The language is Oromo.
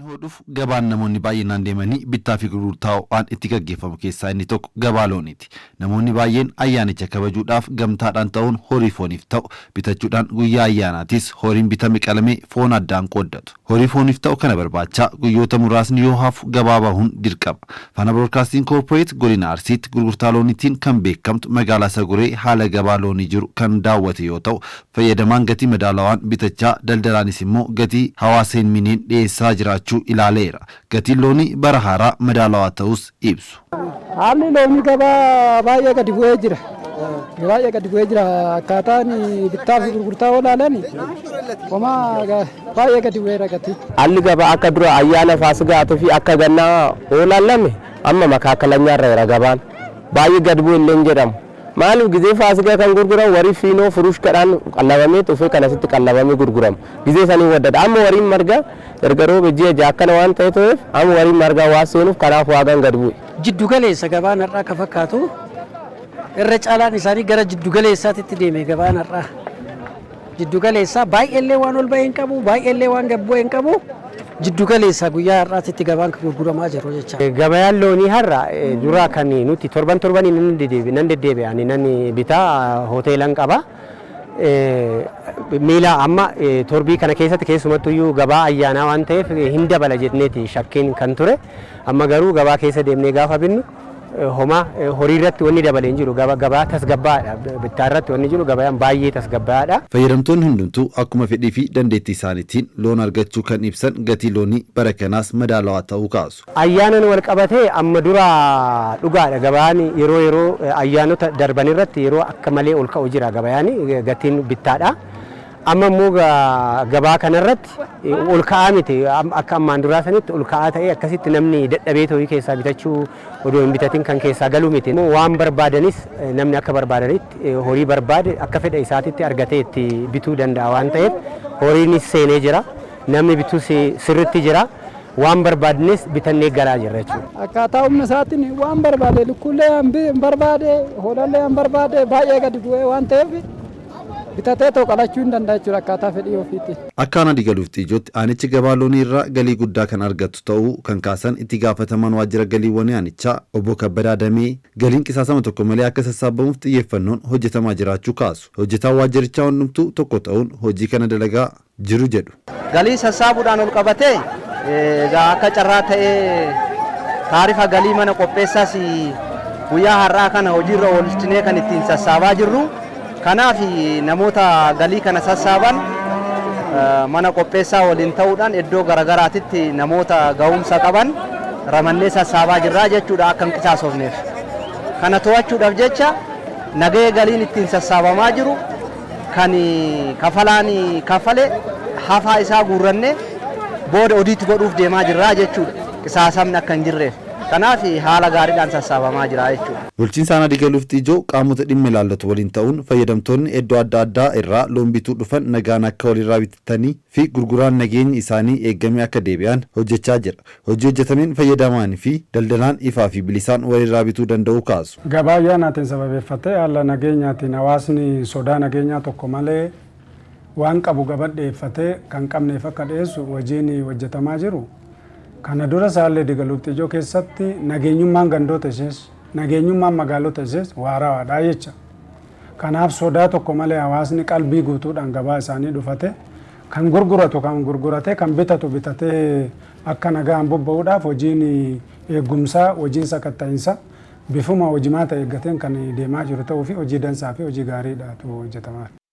Hodhuuf gabaan namoonni baay'inaan deemanii bittaa fi gurgurtaa waan itti gaggeeffamu keessaa inni tokko gabaa looniiti. Namoonni baay'een ayyaanicha kabajuudhaaf gamtaadhaan ta'uun horii fooniif ta'u bitachuudhaan guyyaa ayyaanaatis horiin bitame qalamee foon addaan qooddatu. Horii fooniif ta'u kana barbaachaa guyyoota muraasni yoo hafu gabaa bahuun dirqama. Fana Broadcasting Corporate godina Arsiitti gurgurtaa looniitiin kan beekamtu magaalaa Saguree haala gabaa loonii jiru kan daawwate yoo ta'u fayyadamaan gatii madaalawaan bitachaa daldalaanis immoo gatii hawaaseen miniin dhiyeessaa jiraachuu ilaaleera. Gatiin loonii bara haaraa madaalawaa ta'us ibsu. Haalli loonii gabaa baay'ee gadi bu'ee jira. Baay'ee gadi bu'ee jira. Akkaataan bittaa fi gurgurtaa olaalani baay'ee gadi bu'eera gatii. Haalli gabaa akka dura ayyaana Faasigaa fi akka gannaa olaalame amma makaakalanyarra jira gabaan. Baay'ee gadi bu'e illee jedhamu. Maaliif gizee Faasigaa kan gurguramu warii fiinoo furuushkadhaan qallabamee dhufee kanasitti qallabamee gurguramu. Gizee sanii waddadha. Amma wariin marga erga rooba ji'a jaakkana waan ta'eef amma wariin margaa waa seenuuf kanaaf waagaan gad bu'e. Jiddu galeessa gabaan har'aa akka fakkaatu irra caalaan isaanii gara jiddu galeessaatti deeme gabaan har'aa. Jiddu galeessaa baay'eellee waan ol ba'ee hin qabu, baay'eellee waan gad bu'ee hin qabu. Jiddu galeessa guyyaa har'aatti gabaan gurguramaa jiru jecha. Gabayaan loonii har'a dura kan nuti torban nan deddeebi'anii nan bitaa hoteelan qaba. Miila amma torbii kana keessatti keessumattuu gabaa ayyaanaa waan ta'eef hin dabala jedhneeti shakkiin kan ture. Amma garuu gabaa keessa deemnee gaafa binnu homaa horii irratti wanni dabalee hin jiru gabaa tasgabbaadha. Bittaa irratti wanni jiru gabayaan baay'ee tasgabbaadha. Fayyadamtoonni hundumtuu akkuma fedhii fi dandeettii isaaniitiin loon argachuu kan ibsan gatii loonii bara kanaas madaalawaa ta'uu kaasu. Ayyaanan wal qabatee amma dura dhugaadha gabaan yeroo ayyaanota darban irratti yeroo akka malee ol ka'u jira gabayaan gatiin bittaadha. Amma immoo gabaa kanarratti ol ka'aa miti akka ammaan duraa sanitti ol ka'aa ta'ee akkasitti namni dadhabee horii keessaa bitachuu odoo hin bitatin kan keessaa galuu miti. Waan barbaadanis namni akka barbaadanitti horii barbaade akka fedha isaatitti argatee itti bituu danda'a waan ta'eef horiinis seenee jira namni bituu sirritti jira. Waan barbaadnes bitannee galaa jirra jechuudha. Akkaataa humna isaatiin waan barbaade lukkuullee hin barbaade hoolallee hin barbaade baay'ee gadi bu'ee waan ta'eef bitatee tokko qalachuu hin danda'a jechuudha akkaataa fedhii ofiitti. Akka ana digaluuf xiyyootti aanichi gabaa loonii irraa galii guddaa kan argatu ta'uu kan kaasan itti gaafataman waajjira galiiwwanii aanichaa obbo Kabbadaa Damee galiin qisaasama tokko malee akka sassaabamuuf xiyyeeffannoon hojjetamaa jiraachuu kaasu. Hojjetaan waajjirichaa hundumtuu tokko ta'uun hojii kana dalagaa jiru jedhu. Galii sassaabuudhaan ol qabatee akka carraa ta'ee taarifa galii mana qopheessaas guyyaa har'aa kana hojiirra oolchinee kan ittiin sassaabaa jirru. Kanaaf namoota galii kana sassaaban mana qopheessaa waliin ta'uudhaan iddoo garagaraatitti namoota ga'umsa qaban ramannee sassaabaa jirraa jechuudha akka hin qisaasofneef. Kana to'achuudhaaf jecha nagahee galiin ittiin sassaabamaa jiru kan kafalaan kafale hafaa isaa guurrannee booda odiitti godhuuf deemaa jirraa jechuudha. Qisaasamni akka hin jirreef. Kanaaf haala gaariidhaan sassaabamaa jira jechuudha. Bulchiinsa aanaa digaluuf xiyyoo qaamota dhimma ilaallatu waliin ta'uun fayyadamtoonni iddoo adda addaa irraa loon bituu dhufan nagaan akka walirraa bitatanii fi gurguraan nageenyi isaanii eegamee akka deebi'an hojjechaa jira. Hojii hojjetameen fayyadamaan fi daldalaan ifaa fi bilisaan walirraa bituu danda'u kaasu. Gabaa ayyaanaatiin sababeeffatee haala nageenyaatiin hawaasni sodaa nageenyaa tokko malee waan qabu gabadheeffatee kan qabneef akka dhiyeessu hojiin hojjetamaa jiru. Kana dura saallee digaluuf xiyyoo keessatti nageenyummaan gandoota ishees nageenyummaan magaalota ishees waaraadha jecha. Kanaaf sodaa tokko malee hawaasni qalbii guutuudhaan gabaa isaanii dhufate kan gurguratu kan gurgurate kan bitatu bitatee akka nagaan bobba'uudhaaf hojiin eegumsaa hojiin sakatta'insa bifuma hojimaata eeggateen kan deemaa jiru ta'uu fi hojii dansaa fi hojii gaariidhaatu hojjetamaa.